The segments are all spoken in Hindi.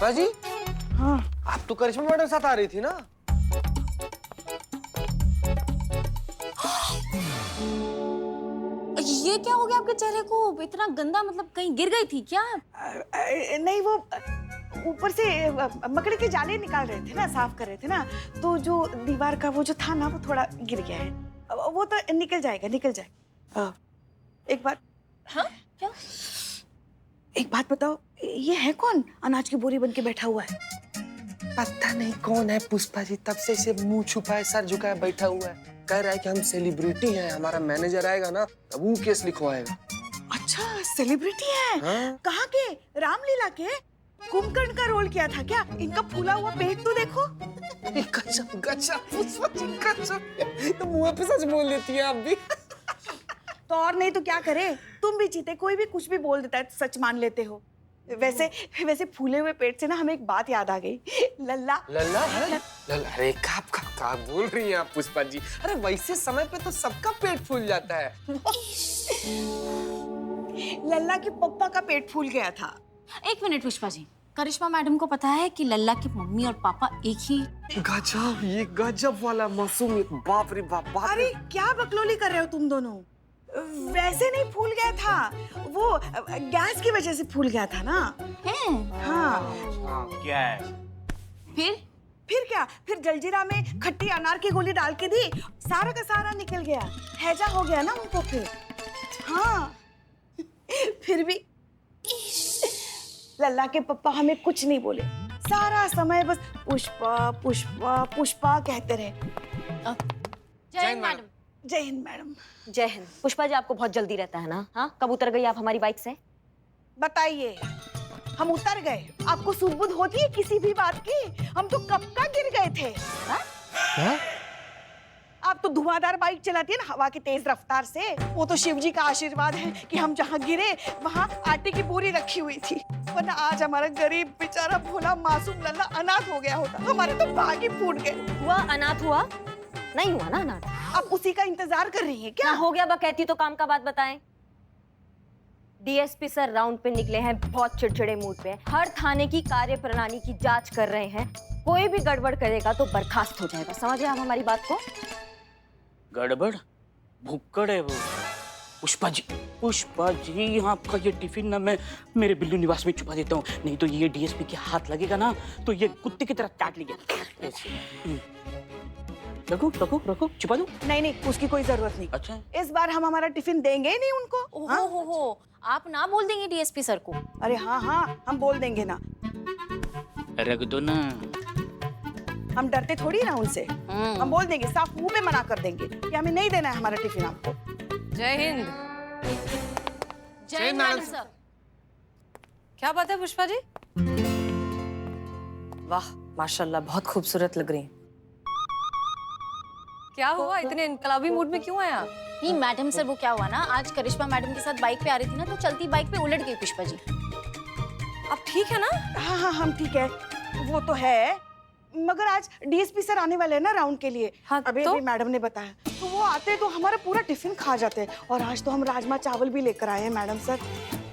पुष्पा जी। हाँ आप तो करिश्मा मैडम साथ आ रही थी ना? ये क्या हो गया आपके चेहरे को? इतना गंदा, मतलब कहीं गिर गई थी क्या? नहीं, वो ऊपर से मकड़ी के जाले निकाल रहे थे ना, साफ कर रहे थे ना, तो जो दीवार का वो जो था ना, वो थोड़ा गिर गया है। वो तो निकल जाएगा, निकल जाएगा। एक बात। हाँ क्या? एक बात बताओ, ये है कौन अनाज की बोरी बन के बैठा हुआ है? पता नहीं कौन है पुष्पा जी, तब से इसे मुंह छुपाए सर झुकाए बैठा हुआ है। कह रहा है कि हम सेलिब्रिटी हैं, हमारा मैनेजर आएगा ना तब वो केस लिखवाएगा। अच्छा, सेलिब्रिटी है? हाँ? कहाँ के? रामलीला के? कुंभकर्ण का रोल किया था क्या? इनका फूला हुआ पेट तो देखो। गजब गजब पुष्पा जी, गजब। तो मुंह पे सच बोल देती है आप भी। तो और नहीं तो क्या करे, तुम भी चीते, कोई भी कुछ भी बोल देता है, सच मान लेते हो। वैसे वैसे फूले हुए पेट से ना हमें एक बात याद आ गई। लल्ला लल्ला है? लल्ला, अरे का बोल रही हैं आप पुष्पा जी? अरे वैसे समय पे तो सबका पेट फूल जाता है। लल्ला के पप्पा का पेट फूल गया था। एक मिनट पुष्पा जी, करिश्मा मैडम को पता है कि लल्ला की मम्मी और पापा एक ही? गजब, ये गजब वाला मासूमियत, बाप रे बाप, बाप रे। अरे क्या बकलोली कर रहे हो तुम दोनों? वैसे नहीं फूल गया था, वो गैस की वजह से फूल गया था ना। हाँ। गैस? फिर क्या? फिर जलजीरा में खट्टी अनार की गोली डाल के दी, सारा का सारा निकल गया, हैजा हो गया ना उनको फिर। हाँ। फिर भी लल्ला के पप्पा हमें कुछ नहीं बोले, सारा समय बस पुष्पा पुष्पा पुष्पा कहते रहे। जय हिंद मैडम। जय हिंद मैडम। जय हिंद। पुष्पा जी, आपको बहुत जल्दी रहता है ना? हाँ, कब उतर गई आप हमारी बाइक से? बताइए, हम उतर गए? आपको सुध-बुध होती है किसी भी बात की? हम तो कब का गिर गए थे। क्या? आप तो धुआंधार बाइक चलाती है ना, हवा की तेज रफ्तार से। वो तो शिव जी का आशीर्वाद है कि हम जहाँ गिरे वहाँ आटे की बोरी रखी हुई थी, वरना आज हमारा गरीब बेचारा भोला मासूम लल्ला अनाथ हो गया होता। हमारे तो भाग ही फूट गए। हुआ अनाथ? हुआ नहीं हुआ ना अनाथ? आप उसी का इंतजार कर रही हैं क्या? हो गया बकैती तो काम का बात बताएं। डीएसपी सर राउंड पे निकले हैं, बहुत चिड़चिड़े मूड पे। हर थाने की कार्य प्रणाली की जांच कर रहे हैं, कोई भी गड़बड़ करेगा तो बर्खास्त हो जाएगा। समझ रहे आप हमारी बात को? गड़बड़? भुक्कड़ है वो। पुष्पा जी, आपका ये टिफिन ना मैं मेरे बिल्लू निवास में छुपा देता हूँ, नहीं तो ये डीएसपी के हाथ लगेगा ना तो ये कुत्ते की तरह काट लेगा। रखो, छुपा दो। नहीं, उसकी कोई जरूरत नहीं। अच्छा, इस बार हम हमारा टिफिन देंगे ही नहीं उनको। हाँ? हो आप ना बोल देंगे डीएसपी सर को? अरे हाँ, हम बोल देंगे ना। रख दो ना। हम डरते थोड़ी ना उनसे। हम बोल देंगे, साफ मुंह पे मना कर देंगे कि हमें नहीं देना है हमारा टिफिन आपको। जय हिंद। जय हिंद मैडम सर। क्या बात है पुष्पा जी? वाह माशाल्लाह, बहुत खूबसूरत लग रही हैं। क्या हुआ, इतने इनकलाबी मूड में क्यों आए आप? नहीं मैडम सर, वो क्या हुआ ना, आज करिश्मा मैडम के साथ बाइक पे आ रही थी ना, तो चलती बाइक पे उलट गई पुष्पा जी। आप ठीक है ना? हाँ, हम ठीक है। वो तो है, मगर आज डीएसपी सर आने वाले हैं ना राउंड के लिए। हाँ, अभी तो? मैडम ने बताया, तो वो आते तो हमारा पूरा टिफिन खा जाते। और आज तो हम राजमा चावल भी लेकर आए हैं मैडम सर।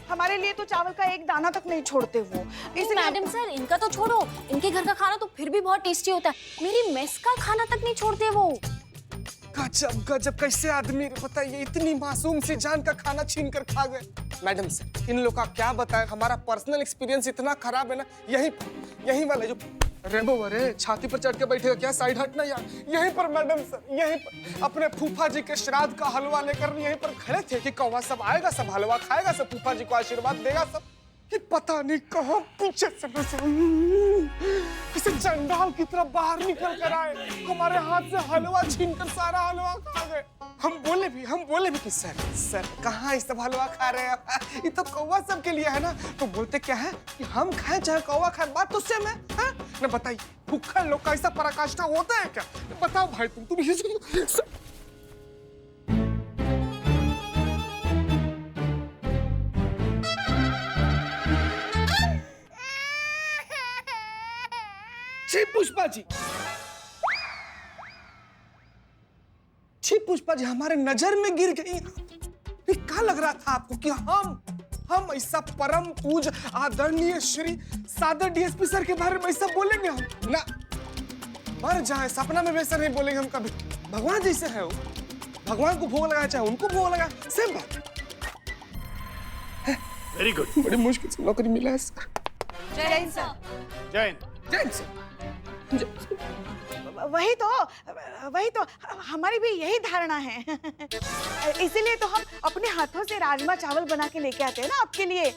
हमारे लिए तो चावल का एक दाना तक नहीं छोड़ते वो। इसलिए मैडम सर, इनका तो छोड़ो, इनके घर का खाना तो फिर भी बहुत टेस्टी होता है। मेरी मेस का खाना तक नहीं छोड़ते वो। गजब गजब, कैसे आदमी बताइए, इतनी मासूम सी जान का खाना छीन कर खा गए। मैडम सर, इन लोग का क्या बताएं, हमारा पर्सनल एक्सपीरियंस इतना खराब है ना। यही वाला जो रेबो, अरे छाती पर चढ़ के बैठेगा क्या, साइड हटना यार। यहीं पर मैडम सर, यहीं पर अपने फूफा जी के श्राद्ध का हलवा लेकर यहीं पर खड़े थे कि कौवा सब आएगा, सब हलवा खाएगा, सब फूफा जी को आशीर्वाद देगा सब। कि पता नहीं कहाँ पीछे से किसी चंडाल की तरफ बाहर निकल कर आए, हमारे हाथ से हलवा छीनकर सारा हलवा खा गए। हम बोले भी कि सर कहाँ ये सब हलवा खा रहे हैं, ये तो कौवा सब के लिए है ना। तो बोलते क्या है कि हम खाएं चाहे कौवा खाए, बात तो सेम है। ना बताइए, भूखा लोग का ऐसा पराकाष्ठा होता है क्या? बताओ भाई, तुम पुष्पा जी हमारे नजर में गिर गई। क्या लग रहा था आपको कि हम ऐसा परम पूज आदरणीय श्री सादर डीएसपी सर के बारे में ऐसा बोलेंगे हम ना, मर जाए सपना में वैसा नहीं बोलेंगे हम कभी। भगवान जैसे है वो, भगवान को भोग लगाया चाहे उनको भोग लगाया, सेम बात। Very good. बड़ी मुश्किल से नौकरी मिला है सर। जय हिंद सर। जय हिंद। जय हिंद सर। वही तो हमारी भी यही धारणा है। इसीलिए तो हम अपने हाथों से राजमा चावल बना के लेके आते हैं ना आपके लिए।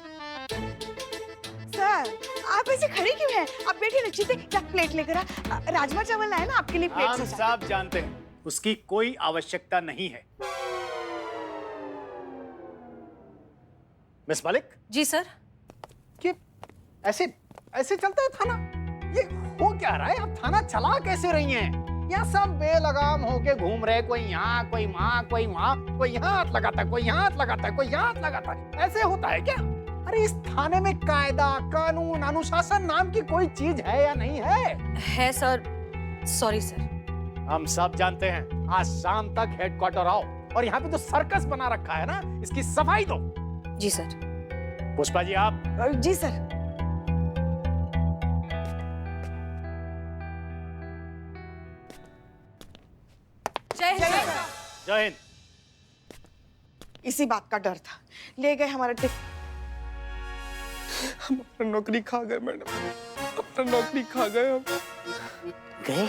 सर आप ऐसे खड़े क्यों हैं? आप बैठिए ना, चीते प्लेट लेकर आ। राजमा चावल लाए ना आपके लिए, प्लेट हम सजा। सब जानते हैं उसकी कोई आवश्यकता नहीं है। मिस मलिक, जी सर। कि ऐसे ऐसे चलता है थाना? ये हो क्या रहा है? आप थाना चला कैसे रही हैं? यहाँ सब बेलगाम होके घूम रहे, कोई यहाँ, कोई वहाँ, कोई वहाँ, कोई यहाँ हाथ लगाता है, कोई यहाँ हाथ लगाता है, कोई यहाँ हाथ लगाता है। ऐसे होता है क्या? अरे इस थाने में कायदा, कानून, अनुशासन नाम की कोई चीज है या नहीं है? है सर। Sorry sir. हम सब जानते हैं। आज शाम तक हेडक्वार्टर आओ और यहाँ पे जो सर्कस बना रखा है ना, इसकी सफाई दो। जी सर। पुष्पा जी आप। जी सर। जय हिंद सर। जय हिंद। इसी बात का डर था, ले गए हमारा हम अपना नौकरी खा गए मैडम, अपना नौकरी खा गए हम। गए?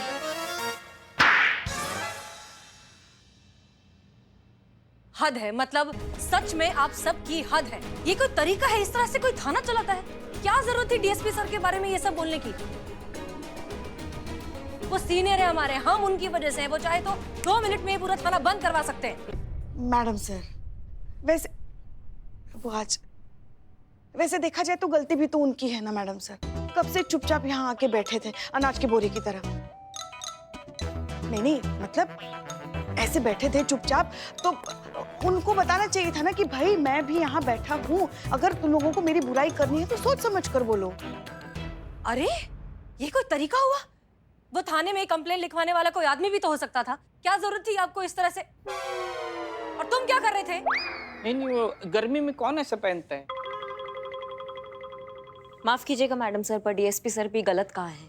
हद है, मतलब सच में आप सबकी हद है। ये कोई तरीका है इस तरह से कोई थाना चलाता है? क्या जरूरत थी डीएसपी सर के बारे में ये सब बोलने की? वो सीनियर है हमारे, हम उनकी वजह से हैं। वो चाहे तो 2 मिनट में ही पूरा थाना बंद करवा सकते हैं। मैडम सर, वैसे देखा जाए तो गलती भी तो उनकी है ना मैडम सर। कब से चुपचाप यहाँ आके बैठे थे अनाज की बोरी की तरह। नहीं मतलब ऐसे बैठे थे चुपचाप, तो उनको बताना चाहिए था ना कि भाई मैं भी यहाँ बैठा हूँ, अगर तुम लोगों को मेरी बुराई करनी है तो सोच समझ कर बोलो। अरे ये कोई तरीका हुआ? वो थाने में कंप्लेन लिखवाने वाला कोई आदमी भी तो हो सकता था। क्या जरूरत थी आपको इस तरह से? और तुम क्या कर रहे थे? नहीं, वो गर्मी में कौन ऐसा पहनता है? माफ कीजिएगा मैडम सर, पर डीएसपी सर भी गलत कहा है।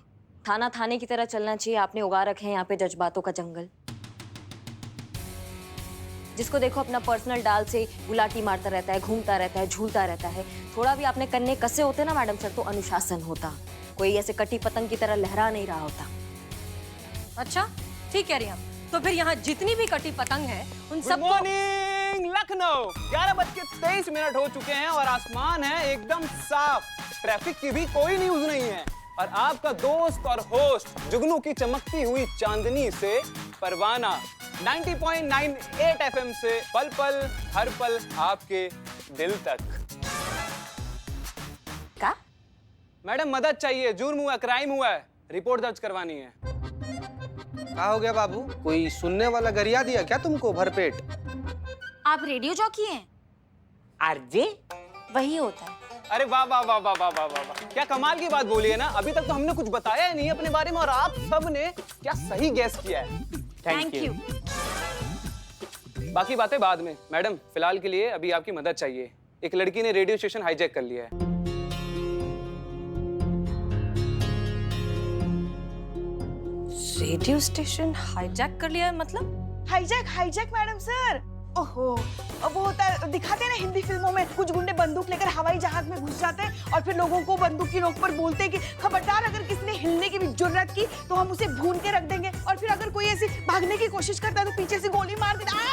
थाना थाने की तरह चलना चाहिए। आपने उगा रखे हैं यहाँ पे जज्बातों का जंगल। जिसको देखो अपना पर्सनल डाल से गुलाटी मारता रहता है, घूमता रहता है, झूलता रहता है। थोड़ा भी आपने कन्ने कसे होते ना मैडम सर तो अनुशासन होता। कोई ऐसे कटी पतंग की तरह लहरा नहीं रहा होता। अच्छा ठीक कह रही हैं। तो फिर यहाँ जितनी भी कटी पतंग है उन गुड सबको। मॉर्निंग लखनऊ। 11:23 हो चुके हैं और आसमान है एकदम साफ। ट्रैफिक की भी कोई न्यूज नहीं है और आपका दोस्त और होस्ट जुगनू की चमकती हुई चांदनी से परवाना 90.98 FM से पल पल हर पल आपके दिल तक। क्या? मैडम मदद चाहिए, जुर्म हुआ, क्राइम हुआ है, रिपोर्ट दर्ज करवानी है। क्या हो गया बाबू? कोई सुनने वाला गरिया दिया क्या तुमको भरपेट? आप रेडियो जॉकी हैं? आरजे? वही होता है। अरे वाह वाह वाह वाह वाह वाह वाह, क्या कमाल की बात बोली है ना। अभी तक तो हमने कुछ बताया ही नहीं अपने बारे में और आप सब ने क्या सही गैस किया है। Thank you. बाकी बातें बाद में। मैडम फिलहाल के लिए अभी आपकी मदद चाहिए। एक लड़की ने रेडियो स्टेशन हाईजैक कर लिया है। रेडियो स्टेशन हाईजैक कर लिया है मतलब? Hijack madam sir. ओहो, अब वो होता है, दिखाते हैं ना हिंदी फिल्मों में, कुछ गुंडे बंदूक लेकर हवाई जहाज में घुस जाते हैं और फिर लोगों को बंदूक की नोक पर बोलते हैं कि खबरदार अगर किसने हिलने की भी जुर्रत की तो हम उसे भून के रख देंगे। और फिर अगर कोई ऐसी भागने की कोशिश करता है तो पीछे से गोली मार देता है,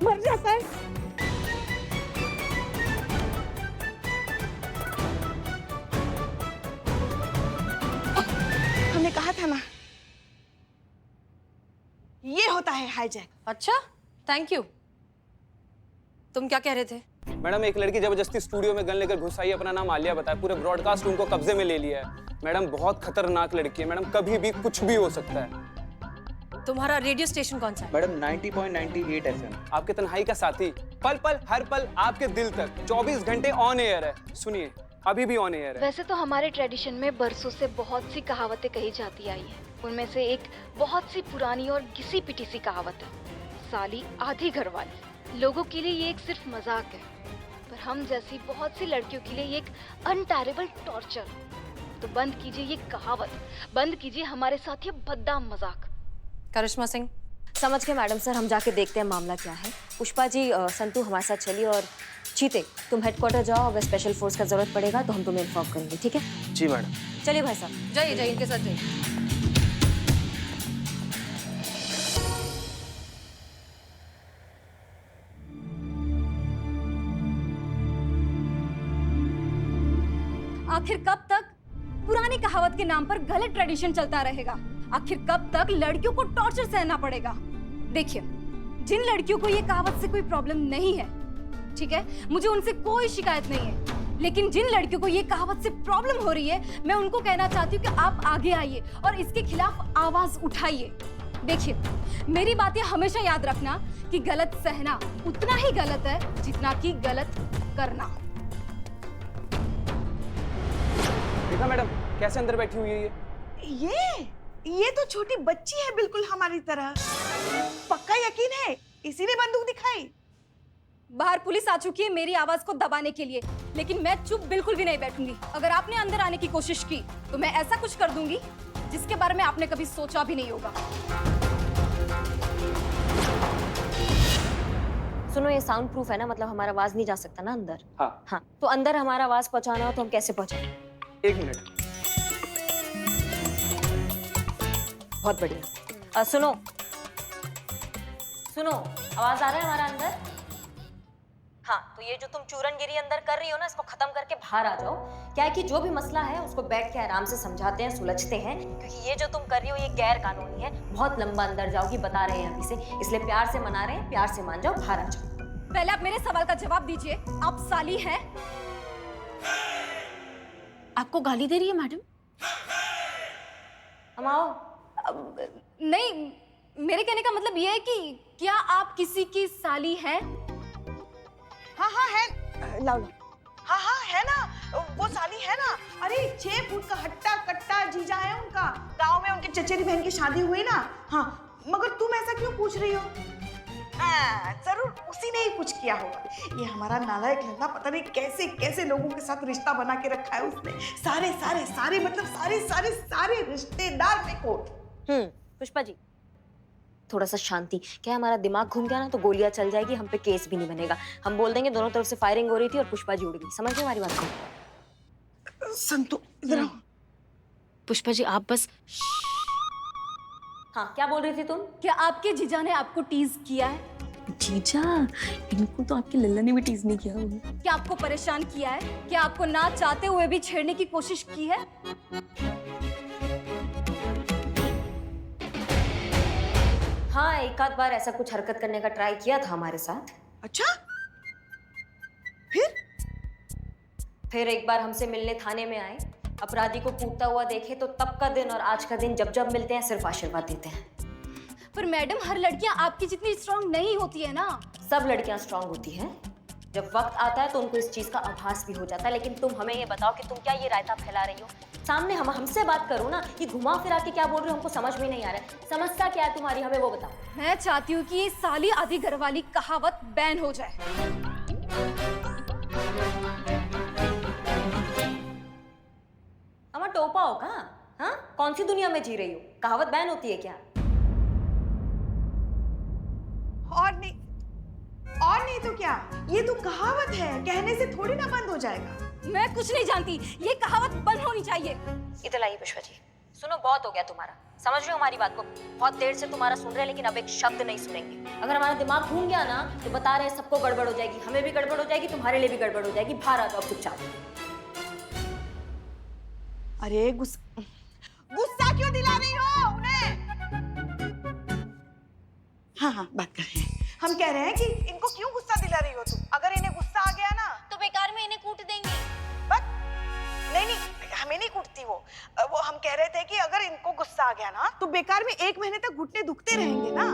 मर जाता है। हमने कहा था ना, ये होता है हाईजैक। अच्छा थैंक यू। तुम क्या कह रहे थे? मैडम एक लड़की जबरदस्ती स्टूडियो में गन लेकर घुस आई, अपना नाम आलिया बताया, पूरे ब्रॉडकास्ट उनको कब्जे में ले लिया है। मैडम बहुत खतरनाक लड़की है मैडम, कभी भी कुछ भी हो सकता है। तुम्हारा रेडियो स्टेशन कौन सा है? Madam 90.98 FM। आपके तन्हाई का साथी, पल पल हर पल आपके दिल तक, 24 घंटे ऑन एयर है। सुनिए अभी भी ऑन एयर है। वैसे तो हमारे ट्रेडिशन में बरसों से बहुत सी कहावतें कही जाती आई हैं। उनमें से एक बहुत सी पुरानी और घिसी पिटी सी कहावत है, साली आधी घर वाली। लोगों के लिए ये एक सिर्फ मजाक है, पर हम जैसी बहुत सी लड़कियों के लिए ये एक अनटेरेबल टॉर्चर। तो बंद कीजिए ये कहावत, बंद कीजिए हमारे साथ ये बदनाम मजाक। करिश्मा सिंह, समझ के मैडम सर, हम जाके देखते हैं मामला क्या है। पुष्पा जी, संतू हमारे साथ चलिए, और चीते तुम हेडक्वार्टर जाओ, अगर स्पेशल फोर्स का जरूरत पड़ेगा तो हम तुम्हें इन्फॉर्म करेंगे, ठीक है? जी मैडम। चलिए भाई साहब, जाइए जाइए, इनके साथ जाइए। आखिर कब तक पुरानी कहावत के नाम पर गलत ट्रेडिशन चलता रहेगा? आखिर कब तक लड़कियों को टॉर्चर सहना पड़ेगा? देखिए, जिन लड़कियों को ये कहावत से कोई प्रॉब्लम नहीं है, ठीक है, मुझे उनसे कोई शिकायत नहीं है, लेकिन जिन लड़कियों को ये कहावत से प्रॉब्लम हो रही है, मैं उनको कहना चाहती हूँ कि आप आगे आइए और इसके खिलाफ आवाज उठाइए। देखिए, मेरी बातें हमेशा याद रखना कि गलत सहना उतना ही गलत है जितना कि गलत करना। देखा मैडम कैसे अंदर बैठी हुई है ये तो छोटी बच्ची है, बिल्कुल हमारी तरह। पक्का यकीन है इसी ने बंदूक दिखाई? बाहर पुलिस आ चुकी है मेरी आवाज को दबाने के लिए, लेकिन मैं चुप बिल्कुल भी नहीं बैठूंगी। अगर आपने अंदर आने की कोशिश की तो मैं ऐसा कुछ कर दूंगी जिसके बारे में आपने कभी सोचा भी नहीं होगा। सुनो, ये साउंड प्रूफ है ना, मतलब हमारा आवाज नहीं जा सकता ना अंदर? हाँ। तो अंदर हमारा आवाज पहुंचाना हो तो हम कैसे पहुंचाएं? 1 मिनट। बहुत बढ़िया। सुनो सुनो, आवाज आ रहा है हमारा अंदर? हाँ, तो ये जो तुम चूरनगिरी अंदर कर रही हो ना, इसको खत्म करके बाहर आ जाओ। क्या है कि जो भी मसला है उसको बैठ के आराम से समझाते हैं, सुलझते हैं, क्योंकि ये जो तुम कर रही हो ये गैर कानूनी है। बहुत लंबा अंदर जाओगी, बता रहे हैं अभी से, इसलिए प्यार से मना रहे हैं, प्यार से मान जाओ, बाहर आ जाओ। पहले आप मेरे सवाल का जवाब दीजिए, आप साली हैं? आपको गाली दे रही है मैडम? हम आओ। नहीं, मेरे कहने का मतलब ये है कि क्या आप किसी की साली हैं? हाँ है, लाओ। हाँ है ना, वो साली है ना। अरे 6 फुट का हट्टा कट्टा जीजा है उनका। गांव में उनके चचेरी बहन की शादी हुई ना। हाँ, मगर तुम ऐसा क्यों पूछ रही हो? जरूर उसी ने ही कुछ किया होगा। ये हमारा नालायक लंगा पता नहीं कैसे कैसे लोगों के साथ रिश्ता बना के रखा है उसने। सारे मतलब सारे रिश्तेदार में कोट। पुष्पा जी, थोड़ा सा शांति। क्या हमारा दिमाग घूम गया ना तो गोलियां चल जाएगी, हम पे केस भी नहीं बनेगा। हम बोल देंगे दोनों तरफ से फायरिंग हो रही थी और पुष्पा जी उड़ गई। समझ गए हमारी बात को? संतु इधर आओ। पुष्पा जी आप बस। हाँ, क्या बोल रही थी तुम? क्या आपके जीजा ने आपको टीज किया है? जीजा, इनको तो आपकी लल्ला ने भी टीज नहीं किया होगा। क्या आपको परेशान किया है? क्या आपको ना चाहते हुए भी छेड़ने की कोशिश की है? हाँ, एक आध बार ऐसा कुछ हरकत करने का ट्राई किया था हमारे साथ। अच्छा, फिर एक बार हमसे मिलने थाने में आए, अपराधी को कूदता हुआ देखे तो तब का दिन और आज का दिन जब जब मिलते हैं सिर्फ आशीर्वाद देते हैं। पर मैडम, हर लड़कियां आपकी जितनी स्ट्रांग नहीं होती है ना। सब लड़कियां स्ट्रांग होती हैं, जब वक्त आता है तो उनको इस चीज का आभास भी हो जाता है। लेकिन तुम हमें ये बताओ कि तुम क्या ये रायता फैला रही हो? सामने हमसे बात करो ना, ये घुमा फिरा के क्या बोल रहे हो हमको समझ में नहीं आ रहा है। समस्या क्या है तुम्हारी, हमें वो बताओ। मैं चाहती हूँ कि ये साली आधी घर वाली कहावत बैन हो जाए। हमारा टोपा हो कहाँ? हाँ, कौन सी दुनिया में जी रही हो? कहावत बैन होती है क्या? और नहीं तो क्या, ये तो कहावत है, कहने से थोड़ी ना बंद हो जाएगा। मैं कुछ नहीं जानती, ये कहावत बंद होनी चाहिए। इधर लाइए पुष्पा जी। सुनो, बहुत हो गया तुम्हारा, समझ रहे हो हमारी बात को? बहुत देर से तुम्हारा सुन रहे हैं लेकिन अब एक शब्द नहीं सुनेंगे। अगर हमारा दिमाग घूम गया ना तो बता रहे हैं सबको गड़बड़ हो जाएगी, हमें भी गड़बड़ हो जाएगी, तुम्हारे लिए भी गड़बड़ हो जाएगी। बाहर आ जाओ चुपचाप। अरे गुस्सा क्यों दिला रही हो उन्हें? हाँ, बात कर रहे हैं। हम कह रहे हैं कि इनको क्यों गुस्सा दिला रही हो तुम? अगर इन्हें गुस्सा आ गया ना तो बेकार में इन्हें कूट देंगे। नहीं, हमें नहीं कूटती वो हम कह रहे थे कि अगर इनको गुस्सा आ गया ना तो बेकार में 1 महीने तक घुटने दुखते रहेंगे ना।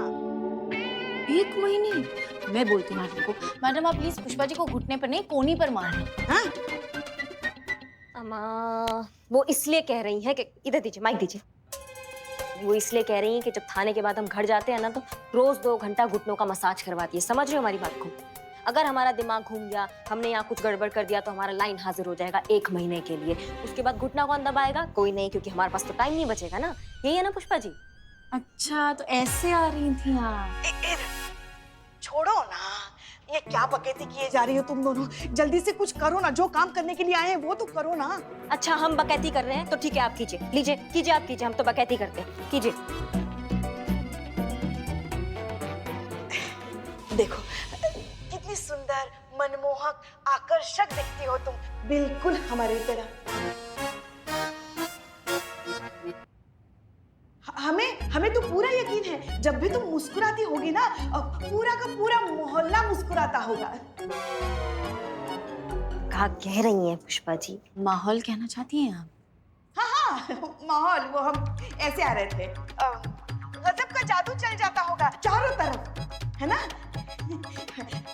1 महीने? मैं बोलती हूँ मैडम को, मैडम आप प्लीज पुष्पा जी को घुटने पर नहीं कोनी पर मारना। हाँ? अम्मा, वो इसलिए कह रही है कि इधर दीजिए, माइक दीजिए। वो इसलिए कह रही हैं कि जब थाने के बाद हम घर जाते हैं ना, तो रोज 2 घंटा घुटनों का मसाज करवाती है। समझ रहे हो हमारी बात को? अगर हमारा दिमाग घूम गया, हमने यहाँ कुछ गड़बड़ कर दिया, तो हमारा लाइन हाजिर हो जाएगा 1 महीने के लिए। उसके बाद घुटना कौन दबाएगा? कोई नहीं, क्योंकि हमारे पास तो टाइम नहीं बचेगा ना। यही है ना पुष्पा जी? अच्छा, तो ऐसे आ रही थी आप? छोड़ो ना, ये क्या बकैती किए जा रही हो तुम दोनों? जल्दी से कुछ करो ना, जो काम करने के लिए आए हैं वो तो करो ना। अच्छा, हम बकैती कर रहे हैं तो ठीक है, आप कीजिए, लीजिए, कीजिए, आप कीजिए, हम तो बकैती करते हैं, कीजिए। देखो कितनी सुंदर, मनमोहक, आकर्षक दिखती हो तुम, बिल्कुल हमारी तरह। हमें तो पूरा यकीन है, जब भी तुम मुस्कुराती होगी ना, पूरा का पूरा मोहल्ला मुस्कुराता होगा। कहा कह रही हैं पुष्पा जी? माहौल कहना चाहती हैं आप? हाँ, माहौल, वो हम ऐसे आ रहे थे, गजब का जादू चल जाता होगा चारों तरफ, है ना?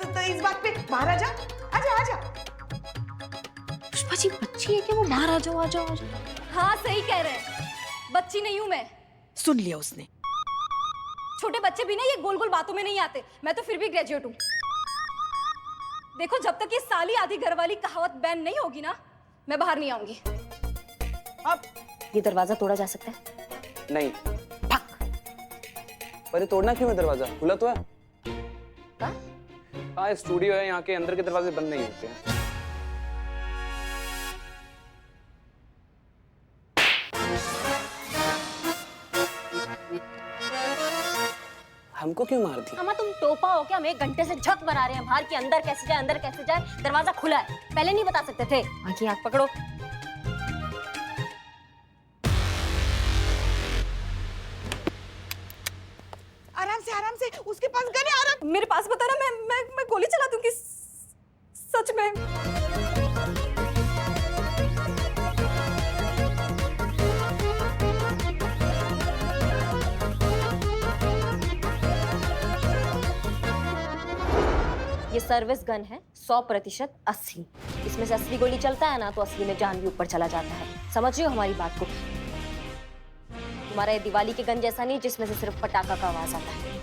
तो इस बात पे बाहर आ जा, आजा आजा। पुष्पा जी बच्ची है क्या वो? बाहर आ जाओ, आ जाओ, आ जाओ। हाँ सही कह रहे हैं, बच्ची नहीं हूं मैं। सुन लिया उसने। छोटे बच्चे भी ना ये गोल गोल बातों में नहीं आते। मैं तो फिर भी ग्रेजुएट हूँ। देखो, जब तक ये साली आधी घर वाली कहावत बैन नहीं होगी ना, मैं बाहर नहीं आऊंगी। अब ये दरवाजा तोड़ा जा सकता है? नहीं। पर ये तोड़ना क्यों है? दरवाजा खुला तो है। हाँ, स्टूडियो है, यहाँ के अंदर के दरवाजे बंद नहीं होते हैं। हमको क्यों मार दी? अम्मा, तुम टोपा हो क्या? हम 1 घंटे से झक बना रहे हैं बाहर की, अंदर कैसे जाए, अंदर कैसे जाए। दरवाजा खुला है, पहले नहीं बता सकते थे? बाकी आग पकड़ो। आराम से, उसके पास गन है, आराम। मेरे पास बता ना, मैं गोली चला दूंगी सच में। ये सर्विस गन है, 100% असली। इसमें से असली गोली चलता है ना, तो असली में जान भी ऊपर चला जाता है। समझ रहे हो हमारी बात को? तुम्हारा ये दिवाली के गन जैसा नहीं, जिसमें से सिर्फ पटाखा का आवाज आता है।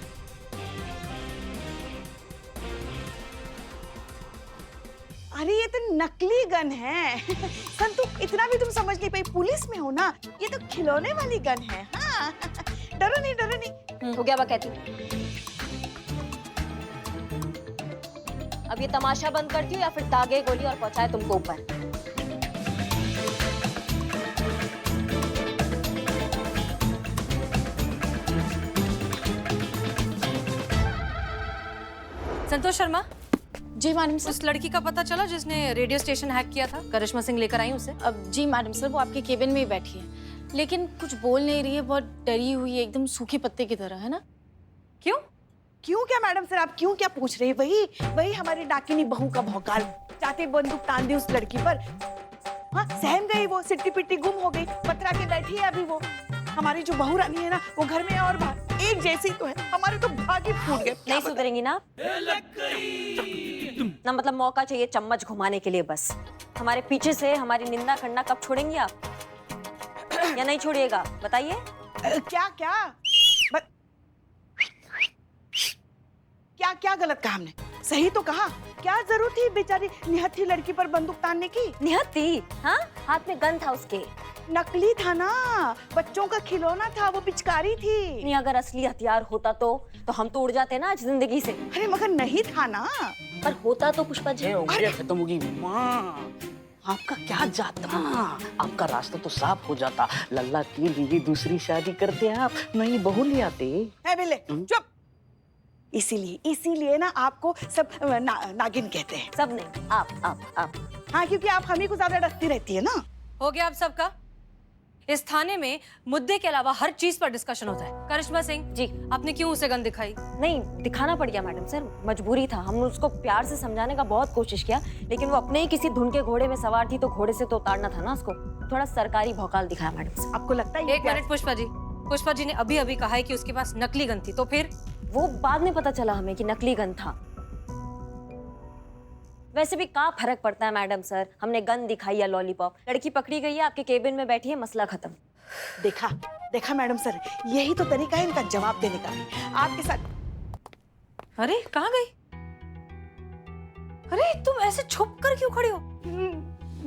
अरे ये तो नकली गन है। संतु, इतना भी तुम समझ नहीं पाई? पुलिस में हो ना, ये तो खिलौने वाली गन है। हाँ, डरो नहीं, डरो नहीं। हो गया बकैती। अब ये तमाशा बंद करती हूँ या फिर दागे गोली और पहुंचाए तुमको ऊपर? संतोष शर्मा, जी मैडम सर। उस लड़की का पता चला जिसने रेडियो स्टेशन हैक किया था? करिश्मा सिंह लेकर आई उसे? अब जी मैडम सर, वो आपके केबिन में ही बैठी है, लेकिन कुछ बोल नहीं रही है, बहुत डरी हुई है, एकदम सूखे पत्ते की तरह, है ना? क्यों? क्यों क्या मैडम सर, आप क्यों क्या पूछ रहे हैं? वही हमारी डाकिनी बहू का भौकाल। चाहते बंदूक तान दी उस लड़की पर। हाँ, सहम गई वो, सिट्टी पिट्टी गुम हो गई, पथरा के बैठी है अभी वो। हमारी जो बहू रानी है ना, वो घर में है और बाहर एक जैसी तो है। हमारे तो भाग ही फूट गए। नहीं सुधरेंगी ना? ना मतलब मौका चाहिए चम्मच घुमाने के लिए बस। हमारे पीछे से हमारी निंदा करना कब छोड़ेंगी आप? या नहीं छोड़िएगा? बताइए। क्या क्या क्या गलत कहा हमने? सही तो कहा। क्या जरूरत थी बेचारी निहत्थी लड़की पर बंदूक तानने की? निहत्थी? हाँ, हाथ में गन था उसके। नकली था ना, बच्चों का खिलौना था, वो पिचकारी थी। नहीं, अगर असली हथियार होता तो हम तो उड़ जाते ना आज जिंदगी से। अरे मगर नहीं था ना। पर होता तो पुष्पा जी। उंगलियां खत्म होगी। माँ, आपका क्या जाता? आपका रास्ता तो साफ हो जाता। लल्ला के लिए दूसरी शादी करते आप, नई बहू ले आते। है बिल्ले, चुप। इसीलिए ना आपको सब नागिन कहते हैं। सब नहीं, आप। हाँ, क्योंकि आप हमी को ज्यादा डरती रहती है ना। हो गया आप सबका? इस थाने में मुद्दे के अलावा हर चीज पर डिस्कशन होता है। करिश्मा सिंह जी, आपने क्यों उसे गन दिखाई? नहीं, दिखाना पड़ गया मैडम सर, मजबूरी था। हमने उसको प्यार से समझाने का बहुत कोशिश किया, लेकिन वो अपने ही किसी धुन के घोड़े में सवार थी, तो घोड़े से तो उतारना था ना उसको। थोड़ा सरकारी भौकाल दिखाया मैडम सर। आपको लगता है? 1 मिनट पुष्पा जी ने अभी कहा है कि उसके पास नकली गन थी, तो फिर? वो बाद में पता चला हमें कि नकली गन था। वैसे भी क्या फर्क पड़ता है मैडम सर, हमने गन दिखाई या लॉलीपॉप? लड़की पकड़ी गई है, आपके केबिन में बैठी है, मसला खत्म। देखा मैडम सर, यही तो तरीका है इनका जवाब देने का भी। आपके साथ अरे कहाँ गई? अरे तुम ऐसे छुप कर क्यों खड़ी हो?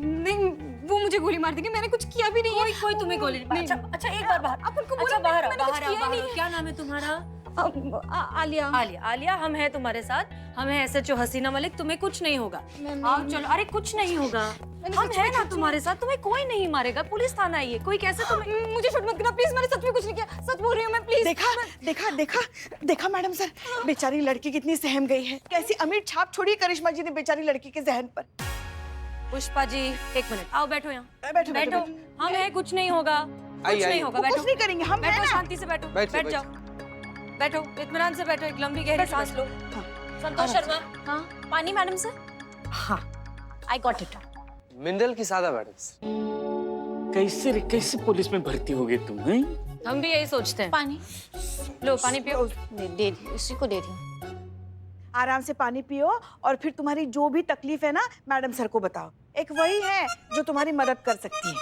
नहीं, वो मुझे गोली मार देंगे, मैंने कुछ किया भी नहीं है। कोई तुम्हें गोली नहीं। अच्छा एक बार बाहर। आप उनको अच्छा बोलो, बाहर आओ, मैंने कुछ बाहर आओ, किया ही बाहर नहीं आओ। क्या नाम है तुम्हारा? आलिया। आलिया। आलिया, हम हैं तुम्हारे साथ। हम हैं एसएचओ हसीना मलिक। तुम्हें कुछ नहीं होगा। आओ चलो। अरे कुछ नहीं होगा, हम हैं ना तुम्हारे साथ। तुम्हें कोई नहीं मारेगा। पुलिस थाना है ये। कोई कैसे तुम्हें? मुझे शूट मत करना प्लीज, मैंने सच में कुछ नहीं किया, सच बोल रही हूँ मैं, प्लीज। देखा मैडम सर, बेचारी लड़की कितनी सहम गई है। कैसी अमीर छाप छोड़ी करिश्मा जी ने बेचारी लड़की के जहन पर। पुष्पा जी एक मिनट, आओ बैठो यहाँ। बैठो बैठो। हम हैं, कुछ नहीं होगा, कुछ नहीं होगा। बैठो, कुछ नहीं करेंगे हम, है बैठो, ना? शांति से बैठो। बैठ जाओ, बैठो, इत्मीनान से बैठो। एक लंबी गहरी सांस लो। संतोष शर्मा। हाँ, पानी मैडम सर। हाँ, आई गॉट इट। मिनरल की सादा मैडम सर। कैसे पुलिस में भर्ती हो गए तुम हैं? हम भी यही सोचते हैं। पानी लो पानी पियो। दे दी, इसी को दे दी। आराम से पानी पियो और फिर तुम्हारी जो भी तकलीफ है ना मैडम सर को बताओ। एक वही है जो तुम्हारी मदद कर सकती है।